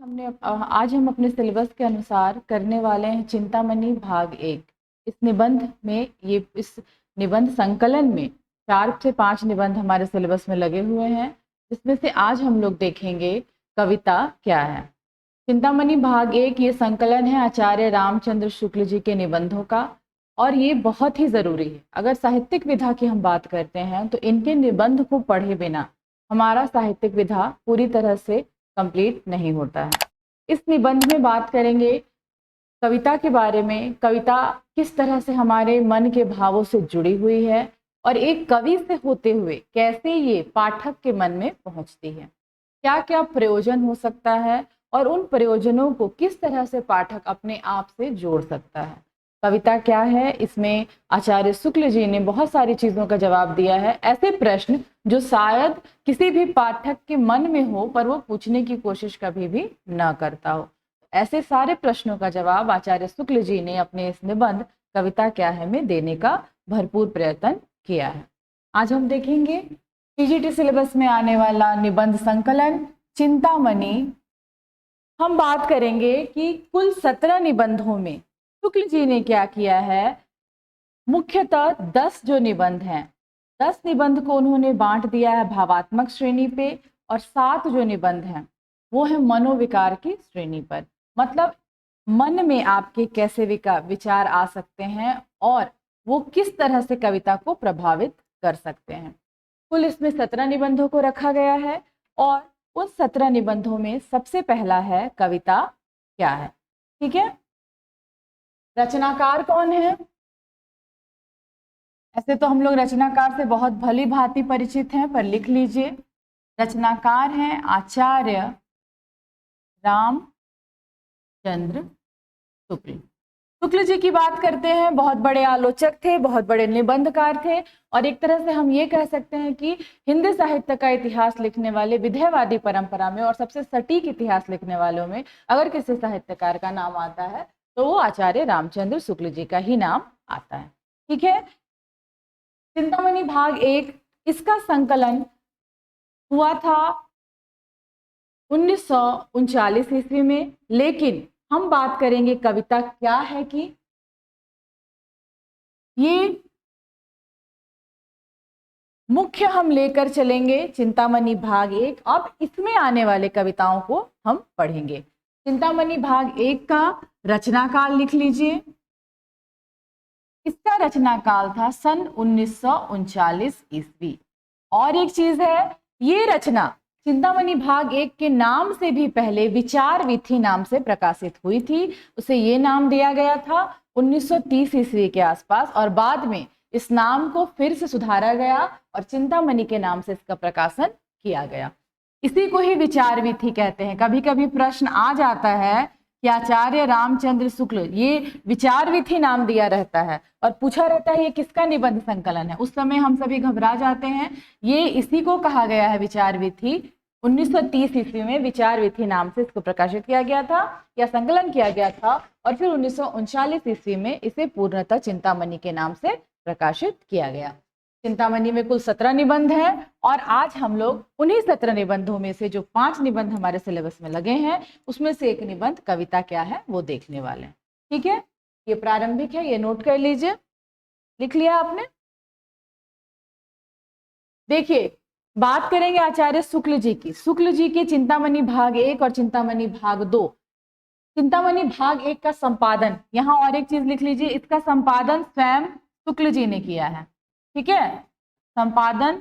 आज हम अपने सिलेबस के अनुसार करने वाले हैं चिंतामणि भाग 1। इस निबंध में इस निबंध संकलन में 4 से 5 निबंध हमारे सिलेबस में लगे हुए हैं, जिसमें से आज हम लोग देखेंगे कविता क्या है। चिंतामणि भाग 1 ये संकलन है आचार्य रामचंद्र शुक्ल जी के निबंधों का, और ये बहुत ही ज़रूरी है। अगर साहित्यिक विधा की हम बात करते हैं तो इनके निबंध को पढ़े बिना हमारा साहित्यिक विधा पूरी तरह से कंप्लीट नहीं होता है। इस निबंध में बात करेंगे कविता के बारे में, कविता किस तरह से हमारे मन के भावों से जुड़ी हुई है और एक कवि से होते हुए कैसे ये पाठक के मन में पहुंचती है, क्या क्या प्रयोजन हो सकता है और उन प्रयोजनों को किस तरह से पाठक अपने आप से जोड़ सकता है। कविता क्या है, इसमें आचार्य शुक्ल जी ने बहुत सारी चीज़ों का जवाब दिया है, ऐसे प्रश्न जो शायद किसी भी पाठक के मन में हो पर वो पूछने की कोशिश कभी भी न करता हो। ऐसे सारे प्रश्नों का जवाब आचार्य शुक्ल जी ने अपने इस निबंध कविता क्या है में देने का भरपूर प्रयत्न किया है। आज हम देखेंगे टीजीटी सिलेबस में आने वाला निबंध संकलन चिंतामणि। हम बात करेंगे कि कुल 17 निबंधों में शुक्ल जी ने क्या किया है। मुख्यतः 10 जो निबंध हैं, 10 निबंध को उन्होंने बांट दिया है भावात्मक श्रेणी पे, और 7 जो निबंध हैं वो है मनोविकार की श्रेणी पर। मतलब मन में आपके कैसे विचार आ सकते हैं और वो किस तरह से कविता को प्रभावित कर सकते हैं। कुल इसमें 17 निबंधों को रखा गया है, और उन 17 निबंधों में सबसे पहला है कविता क्या है। ठीक है, रचनाकार कौन है? ऐसे तो हम लोग रचनाकार से बहुत भली भांति परिचित हैं, पर लिख लीजिए, रचनाकार हैं आचार्य रामचंद्र शुक्ल। शुक्ल जी की बात करते हैं, बहुत बड़े आलोचक थे, बहुत बड़े निबंधकार थे, और एक तरह से हम ये कह सकते हैं कि हिंदी साहित्य का इतिहास लिखने वाले विधेयवादी परंपरा में और सबसे सटीक इतिहास लिखने वालों में अगर किसी साहित्यकार का नाम आता है तो वो आचार्य रामचंद्र शुक्ल जी का ही नाम आता है। ठीक है, चिंतामणि भाग 1 इसका संकलन हुआ था 1939 ईस्वी में, लेकिन हम बात करेंगे कविता क्या है कि ये मुख्य हम लेकर चलेंगे चिंतामणि भाग 1। अब इसमें आने वाले कविताओं को हम पढ़ेंगे। चिंतामणि भाग 1 का रचनाकाल लिख लीजिए। इसका रचनाकाल था सन 1939 ईस्वी। और एक चीज है, ये रचना चिंतामणि भाग 1 के नाम से भी पहले विचार विथि नाम से प्रकाशित हुई थी। उसे ये नाम दिया गया था 1930 ईस्वी के आसपास, और बाद में इस नाम को फिर से सुधारा गया और चिंतामणि के नाम से इसका प्रकाशन किया गया। इसी को ही विचार विथि कहते हैं। कभी कभी प्रश्न आ जाता है कि आचार्य रामचंद्र शुक्ल, ये विचार विथि नाम दिया रहता है और पूछा रहता है ये किसका निबंध संकलन है। उस समय हम सभी घबरा जाते हैं। ये इसी को कहा गया है विचार विथि। 1930 ईस्वी में विचार विथि नाम से इसको प्रकाशित किया गया था या संकलन किया गया था, और फिर 1939 ईस्वी में इसे पूर्णतः चिंतामणि के नाम से प्रकाशित किया गया। चिंतामणि में कुल 17 निबंध हैं, और आज हम लोग उन्हीं 17 निबंधों में से जो 5 निबंध हमारे सिलेबस में लगे हैं उसमें से एक निबंध कविता क्या है वो देखने वाले हैं। ठीक है, ये प्रारंभिक है, ये नोट कर लीजिए। लिख लिया आपने? देखिए, बात करेंगे आचार्य शुक्ल जी की। शुक्ल जी के चिंतामणि भाग 1 और चिंतामणि भाग 2। चिंतामणि भाग 1 का संपादन, यहाँ और एक चीज लिख लीजिए, इसका संपादन स्वयं शुक्ल जी ने किया है। ठीक है, संपादन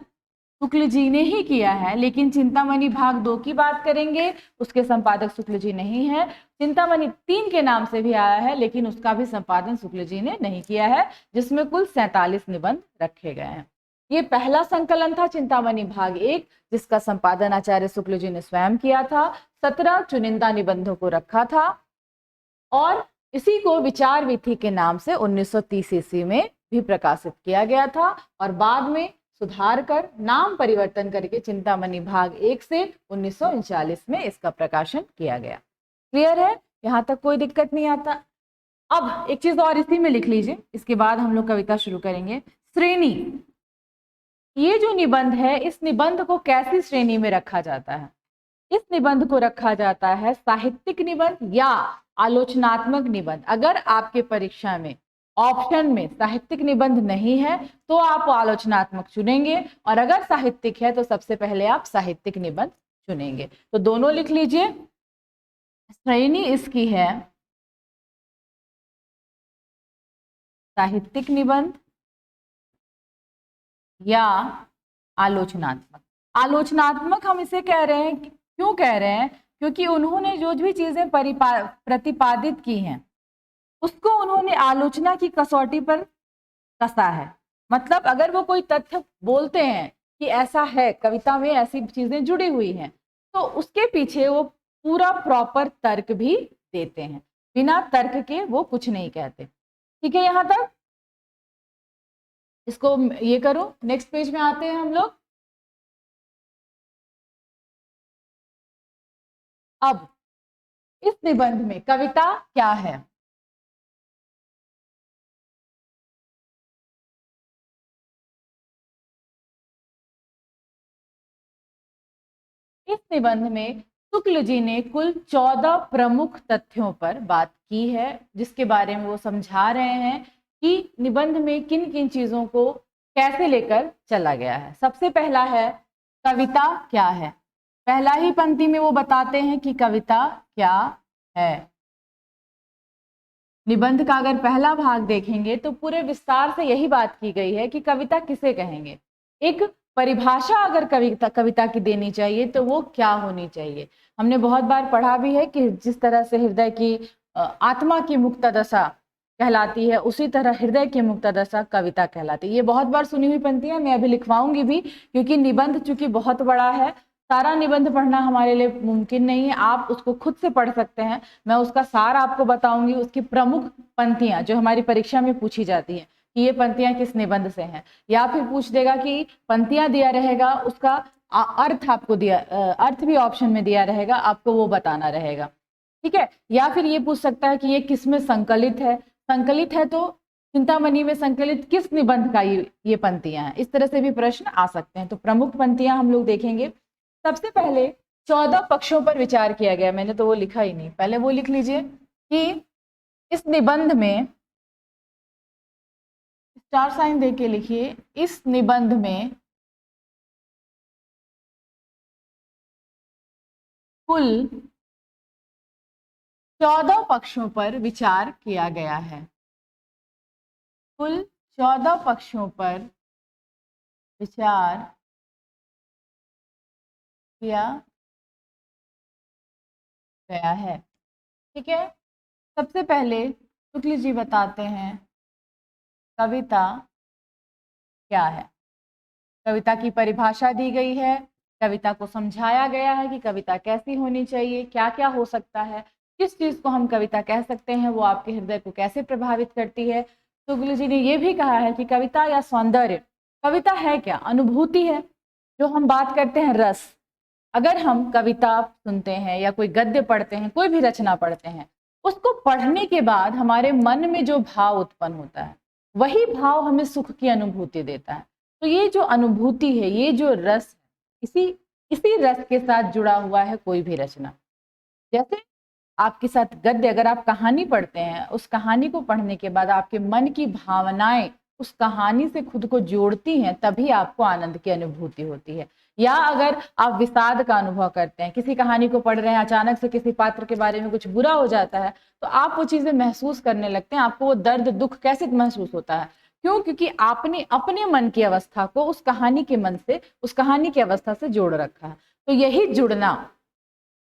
शुक्ल जी ने ही किया है। लेकिन चिंतामणि भाग 2 की बात करेंगे, उसके संपादक शुक्ल जी नहीं है। चिंतामणि 3 के नाम से भी आया है, लेकिन उसका भी संपादन शुक्ल जी ने नहीं किया है, जिसमें कुल 47 निबंध रखे गए हैं। ये पहला संकलन था चिंतामणि भाग 1, जिसका संपादन आचार्य शुक्ल जी ने स्वयं किया था। 17 चुनिंदा निबंधों को रखा था, और इसी को विचार विथि के नाम से 1930 ईस्वी में भी प्रकाशित किया गया था, और बाद में सुधार कर नाम परिवर्तन करके चिंतामणि भाग 1 से 1939 में इसका प्रकाशन किया गया। क्लियर है? यहाँ तक कोई दिक्कत नहीं आता। अब एक चीज और इसी में लिख लीजिए, इसके बाद हम लोग कविता शुरू करेंगे। श्रेणी, ये जो निबंध है इस निबंध को कैसी श्रेणी में रखा जाता है? इस निबंध को रखा जाता है साहित्यिक निबंध या आलोचनात्मक निबंध। अगर आपके परीक्षा में ऑप्शन में साहित्यिक निबंध नहीं है तो आप आलोचनात्मक चुनेंगे, और अगर साहित्यिक है तो सबसे पहले आप साहित्यिक निबंध चुनेंगे। तो दोनों लिख लीजिए। श्रेणी इसकी है साहित्यिक निबंध या आलोचनात्मक। आलोचनात्मक हम इसे कह रहे हैं, क्यों कह रहे हैं? क्योंकि उन्होंने जो भी चीजें प्रतिपादित की हैं उसको उन्होंने आलोचना की कसौटी पर कसा है। मतलब अगर वो कोई तथ्य बोलते हैं कि ऐसा है, कविता में ऐसी चीजें जुड़ी हुई हैं, तो उसके पीछे वो पूरा प्रॉपर तर्क भी देते हैं। बिना तर्क के वो कुछ नहीं कहते। ठीक है, यहां तक इसको ये करो। नेक्स्ट पेज में आते हैं हम लोग। अब इस निबंध में कविता क्या है? इस निबंध में शुक्ल जी ने कुल 14 प्रमुख तथ्यों पर बात की है, जिसके बारे में वो समझा रहे हैं कि निबंध में किन किन चीजों को कैसे लेकर चला गया है। सबसे पहला है कविता क्या है। पहला ही पंक्ति में वो बताते हैं कि कविता क्या है। निबंध का अगर पहला भाग देखेंगे तो पूरे विस्तार से यही बात की गई है कि कविता किसे कहेंगे। एक परिभाषा अगर कविता की देनी चाहिए तो वो क्या होनी चाहिए। हमने बहुत बार पढ़ा भी है कि जिस तरह से हृदय की आत्मा की मुक्त दशा कहलाती है, उसी तरह हृदय की मुक्त दशा कविता कहलाती है। ये बहुत बार सुनी हुई पंक्तियां मैं अभी लिखवाऊंगी भी, क्योंकि निबंध चूंकि बहुत बड़ा है, सारा निबंध पढ़ना हमारे लिए मुमकिन नहीं है। आप उसको खुद से पढ़ सकते हैं, मैं उसका सार आपको बताऊंगी। उसकी प्रमुख पंक्तियां जो हमारी परीक्षा में पूछी जाती हैं कि ये पंक्तियां किस निबंध से हैं, या फिर पूछ देगा कि पंक्तियां दिया रहेगा, उसका अर्थ आपको दिया, अर्थ भी ऑप्शन में दिया रहेगा, आपको वो बताना रहेगा। ठीक है, या फिर ये पूछ सकता है कि ये किस में संकलित है। संकलित है तो चिंतामणि में संकलित किस निबंध का ये पंक्तियां हैं। इस तरह से भी प्रश्न आ सकते हैं। तो प्रमुख पंक्तियां हम लोग देखेंगे। सबसे पहले 14 पक्षों पर विचार किया गया। मैंने तो वो लिखा ही नहीं, पहले वो लिख लीजिए कि इस निबंध में, स्टार साइन देके लिखिए, इस निबंध में कुल 14 पक्षों पर विचार किया गया है। कुल 14 पक्षों पर विचार किया गया है। ठीक है, सबसे पहले शुक्ल जी बताते हैं कविता क्या है। कविता की परिभाषा दी गई है, कविता को समझाया गया है कि कविता कैसी होनी चाहिए, क्या क्या हो सकता है, किस चीज को हम कविता कह सकते हैं, वो आपके हृदय को कैसे प्रभावित करती है। शुक्ल जी ने यह भी कहा है कि कविता या सौंदर्य, कविता है क्या? अनुभूति है। जो हम बात करते हैं रस, अगर हम कविता सुनते हैं या कोई गद्य पढ़ते हैं, कोई भी रचना पढ़ते हैं, उसको पढ़ने के बाद हमारे मन में जो भाव उत्पन्न होता है, वही भाव हमें सुख की अनुभूति देता है। तो ये जो अनुभूति है, ये जो रस है, इसी रस के साथ जुड़ा हुआ है कोई भी रचना। जैसे आपके साथ गद्य, अगर आप कहानी पढ़ते हैं, उस कहानी को पढ़ने के बाद आपके मन की भावनाएं उस कहानी से खुद को जोड़ती हैं, तभी आपको आनंद की अनुभूति होती है। या अगर आप विषाद का अनुभव करते हैं, किसी कहानी को पढ़ रहे हैं, अचानक से किसी पात्र के बारे में कुछ बुरा हो जाता है, तो आप वो चीजें महसूस करने लगते हैं। आपको वो दर्द दुख कैसे महसूस होता है? क्यों? क्योंकि आपने अपने मन की अवस्था को उस कहानी के मन से, उस कहानी की अवस्था से जोड़ रखा है। तो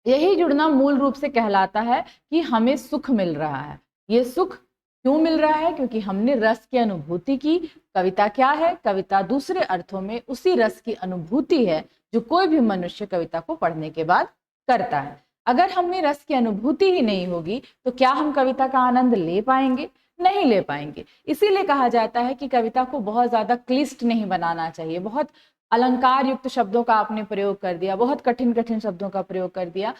यही जुड़ना मूल रूप से कहलाता है कि हमें सुख मिल रहा है। ये सुख क्यों मिल रहा है? क्योंकि हमने रस की अनुभूति की। कविता क्या है? कविता दूसरे अर्थों में उसी रस की अनुभूति है जो कोई भी मनुष्य कविता को पढ़ने के बाद करता है। अगर हमें रस की अनुभूति ही नहीं होगी तो क्या हम कविता का आनंद ले पाएंगे? नहीं ले पाएंगे। इसीलिए कहा जाता है कि कविता को बहुत ज्यादा क्लिष्ट नहीं बनाना चाहिए। बहुत अलंकार युक्त शब्दों का आपने प्रयोग कर दिया, बहुत कठिन कठिन शब्दों का प्रयोग कर दिया।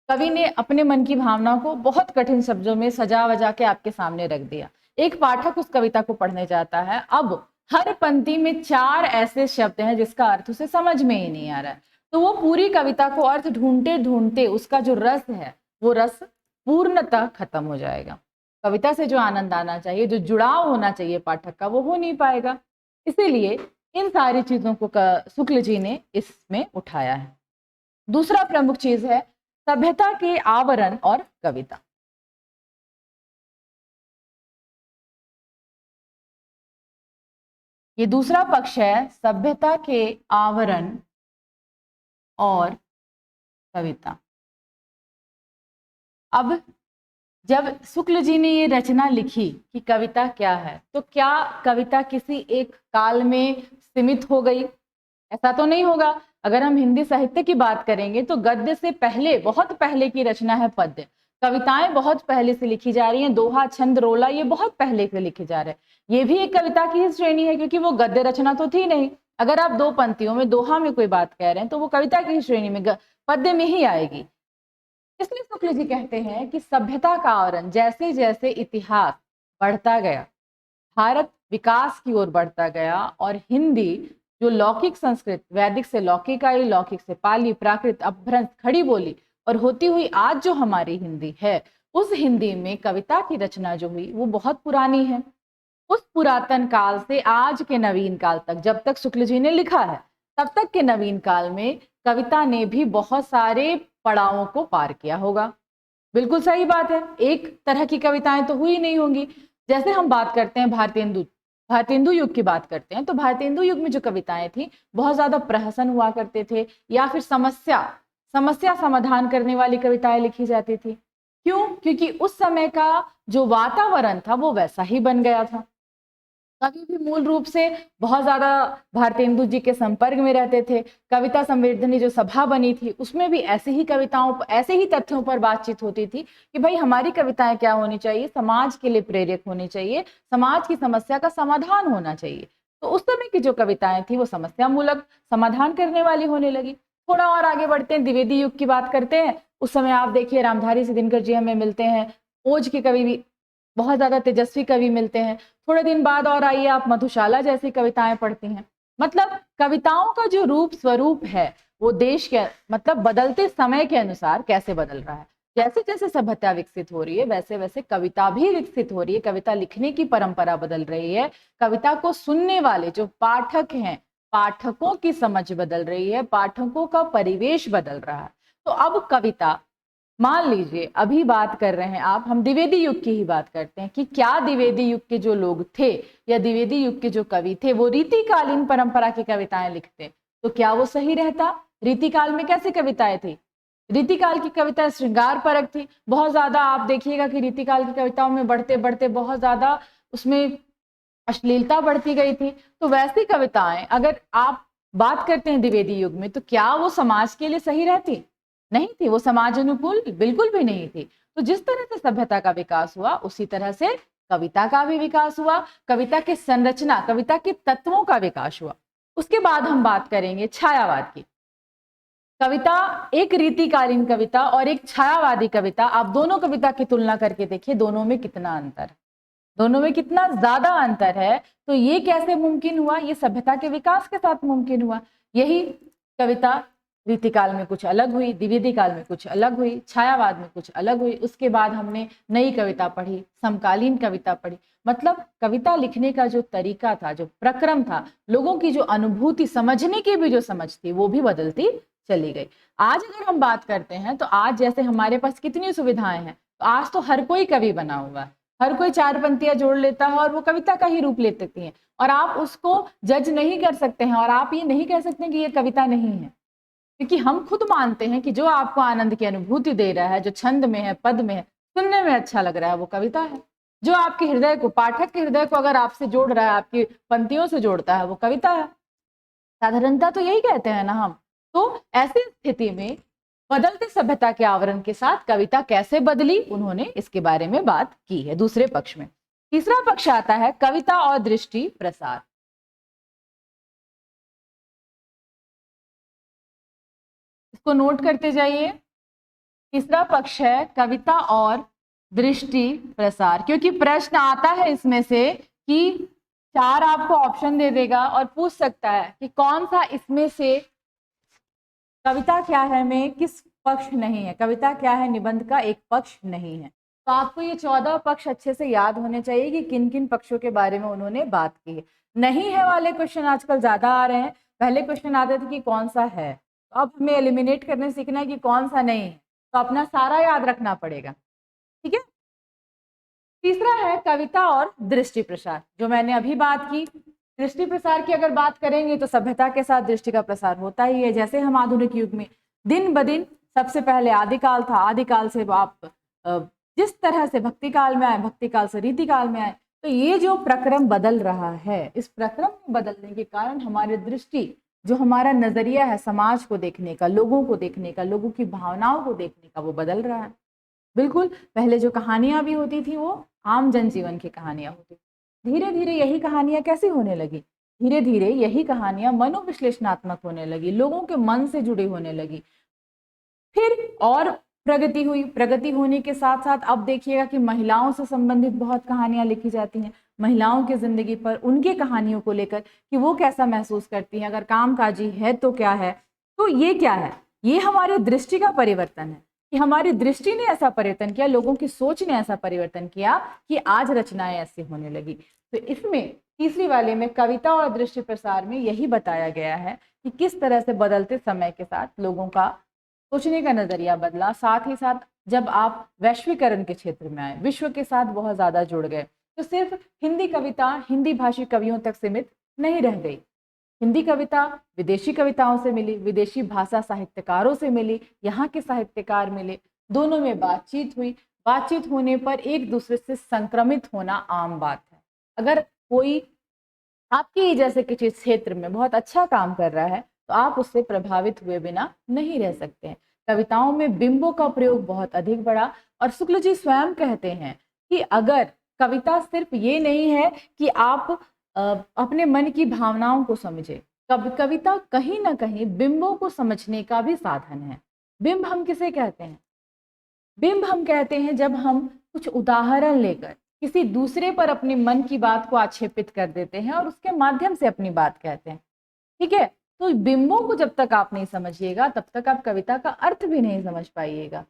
कवि ने अपने मन की भावना को बहुत कठिन शब्दों में सजा वजा के आपके सामने रख दिया। एक पाठक उस कविता को पढ़ने जाता है, अब हर पंक्ति में 4 ऐसे शब्द हैं जिसका अर्थ उसे समझ में ही नहीं आ रहा है। तो वो पूरी कविता को अर्थ ढूंढते ढूंढते उसका जो रस है वो रस पूर्णतः खत्म हो जाएगा। कविता से जो आनंद आना चाहिए, जो जुड़ाव होना चाहिए पाठक का, वो हो नहीं पाएगा। इसीलिए इन सारी चीजों को शुक्ल जी ने इसमें उठाया है। दूसरा प्रमुख चीज है सभ्यता के आवरण और कविता। ये दूसरा पक्ष है, सभ्यता के आवरण और कविता। अब जब शुक्ल जी ने ये रचना लिखी कि कविता क्या है, तो क्या कविता किसी एक काल में सीमित हो गई? ऐसा तो नहीं होगा। अगर हम हिंदी साहित्य की बात करेंगे तो गद्य से पहले, बहुत पहले की रचना है पद्य। कविताएं बहुत पहले से लिखी जा रही हैं, दोहा, छंद, रोला, ये बहुत पहले से लिखे जा रहे हैं। ये भी एक कविता की ही श्रेणी है, क्योंकि वो गद्य रचना तो थी नहीं। अगर आप दो पंक्तियों में दोहा में कोई बात कह रहे हैं तो वो कविता की श्रेणी में, पद्य में ही आएगी। इसलिए शुक्ल जी कहते हैं कि सभ्यता का आवरण, जैसे जैसे इतिहास बढ़ता गया, भारत विकास की ओर बढ़ता गया और हिंदी जो लौकिक संस्कृत, वैदिक से लौकिक आई, लौकिक से पाली, प्राकृत, अपभ्रंश, खड़ी बोली और होती हुई आज जो हमारी हिंदी है, उस हिंदी में कविता की रचना जो हुई वो बहुत पुरानी है। उस पुरातन काल से आज के नवीन काल तक, जब तक शुक्ल जी ने लिखा है तब तक के नवीन काल में कविता ने भी बहुत सारे पड़ावों को पार किया होगा। बिल्कुल सही बात है, एक तरह की कविताएं तो हुई नहीं होंगी। जैसे हम बात करते हैं भारतेंदु युग की बात करते हैं, तो भारतेंदु युग में जो कविताएं थी बहुत ज्यादा प्रहसन हुआ करते थे, या फिर समस्या समाधान करने वाली कविताएं लिखी जाती थी। क्यों? क्योंकि उस समय का जो वातावरण था वो वैसा ही बन गया था। कवि भी मूल रूप से बहुत ज्यादा भारतेंदु जी के संपर्क में रहते थे। कविता संवर्धनी जो सभा बनी थी उसमें भी ऐसे ही कविताओं, ऐसे ही तथ्यों पर बातचीत होती थी कि भाई हमारी कविताएं क्या होनी चाहिए, समाज के लिए प्रेरक होनी चाहिए, समाज की समस्या का समाधान होना चाहिए। तो उस समय की जो कविताएं थी वो समस्या मूलक, समाधान करने वाली होने लगी। थोड़ा और आगे बढ़ते हैं, द्विवेदी युग की बात करते हैं। उस समय आप देखिए रामधारी से दिनकर जी हमें मिलते हैं, ओज के कवि भी बहुत ज्यादा तेजस्वी कवि मिलते हैं। थोड़े दिन बाद और आइए आप मधुशाला जैसी कविताएं पढ़ती हैं। मतलब कविताओं का जो रूप स्वरूप है वो देश के, मतलब बदलते समय के अनुसार कैसे बदल रहा है। जैसे जैसे सभ्यता विकसित हो रही है वैसे वैसे कविता भी विकसित हो रही है, कविता लिखने की परंपरा बदल रही है, कविता को सुनने वाले जो पाठक हैं, पाठकों की समझ बदल रही है, पाठकों का परिवेश बदल रहा है। तो अब कविता, मान लीजिए अभी बात कर रहे हैं आप, हम द्विवेदी युग की ही बात करते हैं कि क्या द्विवेदी युग के जो लोग थे या द्विवेदी युग के जो कवि थे वो रीतिकालीन परंपरा की कविताएं लिखते, तो क्या वो सही रहता? रीतिकाल में कैसी कविताएं थी? रीतिकाल की कविता श्रृंगार परक थी। बहुत ज्यादा आप देखिएगा कि रीतिकाल की कविताओं में बढ़ते बढ़ते बहुत ज्यादा उसमें अश्लीलता बढ़ती गई थी। तो वैसी कविताएं अगर आप बात करते हैं द्विवेदी युग में, तो क्या वो समाज के लिए सही रहती? नहीं थी, वो समाज अनुकूल बिल्कुल भी नहीं थी। तो जिस तरह से सभ्यता का विकास हुआ उसी तरह से कविता का भी विकास हुआ, कविता की संरचना, कविता के तत्वों का विकास हुआ। उसके बाद हम बात करेंगे छायावाद की। कविता, एक रीतिकालीन कविता और एक छायावादी कविता, आप दोनों कविता की तुलना करके देखिए दोनों में कितना अंतर है, दोनों में कितना ज्यादा अंतर है। तो ये कैसे मुमकिन हुआ? ये सभ्यता के विकास के साथ मुमकिन हुआ। यही कविता रीतिकाल में कुछ अलग हुई, द्विवेदी काल में कुछ अलग हुई, छायावाद में कुछ अलग हुई। उसके बाद हमने नई कविता पढ़ी, समकालीन कविता पढ़ी। मतलब कविता लिखने का जो तरीका था, जो प्रक्रम था, लोगों की जो अनुभूति, समझने की भी जो समझ थी, वो भी बदलती चली गई। आज अगर हम बात करते हैं तो आज जैसे हमारे पास कितनी सुविधाएं हैं, तो आज तो हर कोई कवि बना हुआ है, हर कोई चार पंक्तियां जोड़ लेता है और वो कविता का ही रूप ले सकती है, और आप उसको जज नहीं कर सकते हैं और आप ये नहीं कह सकते कि ये कविता नहीं है, क्योंकि हम खुद मानते हैं कि जो आपको आनंद की अनुभूति दे रहा है, जो छंद में है, पद में है, सुनने में अच्छा लग रहा है, वो कविता है। जो आपके हृदय को, पाठक के हृदय को अगर आपसे जोड़ रहा है, आपकी पंक्तियों से जोड़ता है, वो कविता है। साधारणता तो यही कहते हैं ना हम। तो ऐसी स्थिति में बदलते सभ्यता के आवरण के साथ कविता कैसे बदली, उन्होंने इसके बारे में बात की है दूसरे पक्ष में। तीसरा पक्ष आता है कविता और दृष्टि प्रसार। इसको नोट करते जाइए। तीसरा पक्ष है कविता और दृष्टि प्रसार, क्योंकि प्रश्न आता है इसमें से कि चार आपको ऑप्शन दे देगा और पूछ सकता है कि कौन सा इसमें से कविता क्या है में किस पक्ष नहीं है, कविता क्या है निबंध का एक पक्ष नहीं है। तो आपको ये 14 पक्ष अच्छे से याद होने चाहिए कि किन किन पक्षों के बारे में उन्होंने बात की है। नहीं है वाले क्वेश्चन आजकल ज्यादा आ रहे हैं, पहले क्वेश्चन आते थे कि कौन सा है, तो अब हमें एलिमिनेट करने सीखना है कि कौन सा नहीं है, तो अपना सारा याद रखना पड़ेगा। ठीक है। तीसरा है कविता और दृष्टि प्रसार, जो मैंने अभी बात की। दृष्टि प्रसार की अगर बात करेंगे तो सभ्यता के साथ दृष्टि का प्रसार होता ही है। जैसे हम आधुनिक युग में दिन ब दिन, सबसे पहले आदिकाल था, आदिकाल से आप जिस तरह से भक्ति काल में आए, भक्ति काल से रीति काल में आए, तो ये जो प्रक्रम बदल रहा है, इस प्रक्रम में बदलने के कारण हमारी दृष्टि, जो हमारा नजरिया है समाज को देखने का, लोगों को देखने का, लोगों की भावनाओं को देखने का, वो बदल रहा है। बिल्कुल, पहले जो कहानियां भी होती थी वो आम जनजीवन की कहानियां होती, धीरे धीरे यही कहानियां कैसी होने लगी, धीरे धीरे यही कहानियां मनोविश्लेषणात्मक होने लगी, लोगों के मन से जुड़ी होने लगी। फिर और प्रगति हुई, प्रगति होने के साथ साथ अब देखिएगा कि महिलाओं से संबंधित बहुत कहानियां लिखी जाती हैं, महिलाओं की जिंदगी पर, उनके कहानियों को लेकर कि वो कैसा महसूस करती हैं, अगर कामकाजी है तो क्या है। तो ये क्या है, ये हमारी दृष्टि का परिवर्तन है, कि हमारी दृष्टि ने ऐसा परिवर्तन किया, लोगों की सोच ने ऐसा परिवर्तन किया कि आज रचनाएं ऐसी होने लगी। तो इसमें तीसरी वाले में कविता और दृष्टि प्रसार में यही बताया गया है कि किस तरह से बदलते समय के साथ लोगों का सोचने का नजरिया बदला। साथ ही साथ जब आप वैश्वीकरण के क्षेत्र में आए, विश्व के साथ बहुत ज्यादा जुड़ गए, तो सिर्फ हिंदी कविता हिंदी भाषी कवियों तक सीमित नहीं रह गई। हिंदी कविता विदेशी कविताओं से मिली, विदेशी भाषा साहित्यकारों से मिली, यहाँ के साहित्यकार मिले, दोनों में बातचीत हुई। बातचीत होने पर एक दूसरे से संक्रमित होना आम बात है। अगर कोई आपके जैसे किसी क्षेत्र में बहुत अच्छा काम कर रहा है तो आप उससे प्रभावित हुए बिना नहीं रह सकते हैं। कविताओं में बिंबों का प्रयोग बहुत अधिक बढ़ा, और शुक्ल जी स्वयं कहते हैं कि अगर कविता सिर्फ ये नहीं है कि आप अपने मन की भावनाओं को समझे, कविता कहीं ना कहीं बिंबों को समझने का भी साधन है। बिंब हम किसे कहते हैं, बिंब हम कहते हैं जब हम कुछ उदाहरण लेकर किसी दूसरे पर अपने मन की बात को आक्षेपित कर देते हैं और उसके माध्यम से अपनी बात कहते हैं। ठीक है। तो बिंबों को जब तक आप नहीं समझिएगा तब तक आप कविता का अर्थ भी नहीं समझ पाइएगा।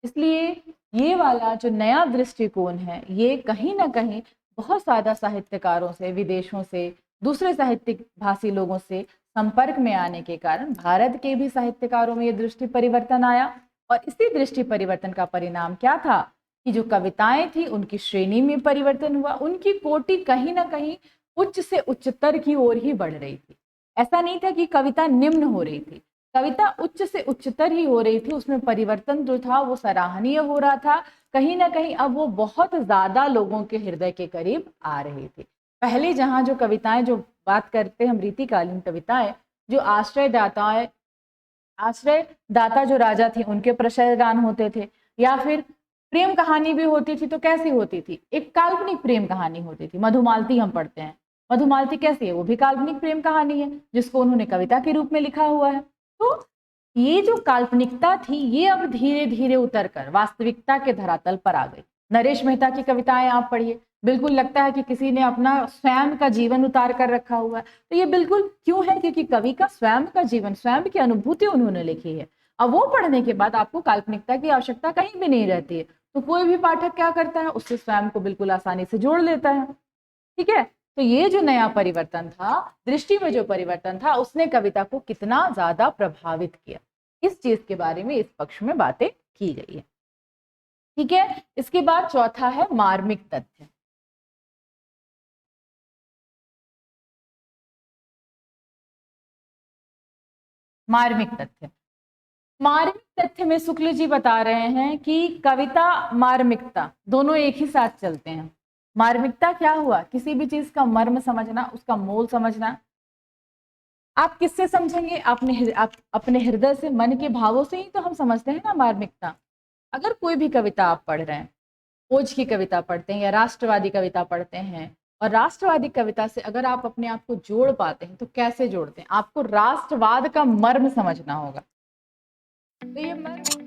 इसलिए ये वाला जो नया दृष्टिकोण है, ये कहीं ना कहीं बहुत ज्यादा साहित्यकारों से, विदेशों से, दूसरे साहित्यिक भाषी लोगों से संपर्क में आने के कारण भारत के भी साहित्यकारों में ये दृष्टि परिवर्तन आया। और इसी दृष्टि परिवर्तन का परिणाम क्या था कि जो कविताएं थी उनकी श्रेणी में परिवर्तन हुआ, उनकी कोटि कहीं ना कहीं उच्च से उच्चतर की ओर ही बढ़ रही थी। ऐसा नहीं था कि कविता निम्न हो रही थी, कविता उच्च से उच्चतर ही हो रही थी, उसमें परिवर्तन जो था वो सराहनीय हो रहा था। कहीं ना कहीं अब वो बहुत ज्यादा लोगों के हृदय के करीब आ रही थी। पहले जहाँ जो कविताएं, जो बात करते हम रीतिकालीन कविताएं, जो आश्रय दाता जो राजा थे उनके प्रशय गान होते थे, या फिर प्रेम कहानी भी होती थी। तो कैसी होती थी, एक काल्पनिक प्रेम कहानी होती थी। मधुमालती हम पढ़ते हैं, मधुमालती कैसी है, वो भी काल्पनिक प्रेम कहानी है जिसको उन्होंने कविता के रूप में लिखा हुआ है। तो ये जो काल्पनिकता थी ये अब धीरे धीरे उतर कर वास्तविकता के धरातल पर आ गई। नरेश मेहता की कविताएं आप पढ़िए, बिल्कुल लगता है कि किसी ने अपना स्वयं का जीवन उतार कर रखा हुआ है। तो ये बिल्कुल क्यों है, क्योंकि कवि का स्वयं का जीवन, स्वयं की अनुभूति उन्होंने लिखी है। अब वो पढ़ने के बाद आपको काल्पनिकता की आवश्यकता कहीं भी नहीं रहती है, तो कोई भी पाठक क्या करता है, उससे स्वयं को बिल्कुल आसानी से जोड़ लेता है। ठीक है। तो ये जो नया परिवर्तन था, दृष्टि में जो परिवर्तन था, उसने कविता को कितना ज्यादा प्रभावित किया, इस चीज के बारे में इस पक्ष में बातें की गई है। ठीक है। इसके बाद चौथा है मार्मिक तथ्य। मार्मिक तथ्य, मार्मिक तथ्य में शुक्ल जी बता रहे हैं कि कविता मार्मिकता दोनों एक ही साथ चलते हैं। मार्मिकता क्या हुआ, किसी भी चीज का मर्म समझना, उसका मोल समझना। आप किससे समझेंगे, आप अपने हृदय से, मन के भावों से ही तो हम समझते हैं ना मार्मिकता। अगर कोई भी कविता आप पढ़ रहे हैं, ओज की कविता पढ़ते हैं या राष्ट्रवादी कविता पढ़ते हैं, और राष्ट्रवादी कविता से अगर आप अपने आप को जोड़ पाते हैं तो कैसे जोड़ते हैं, आपको राष्ट्रवाद का मर्म समझना होगा। तो ये मर्म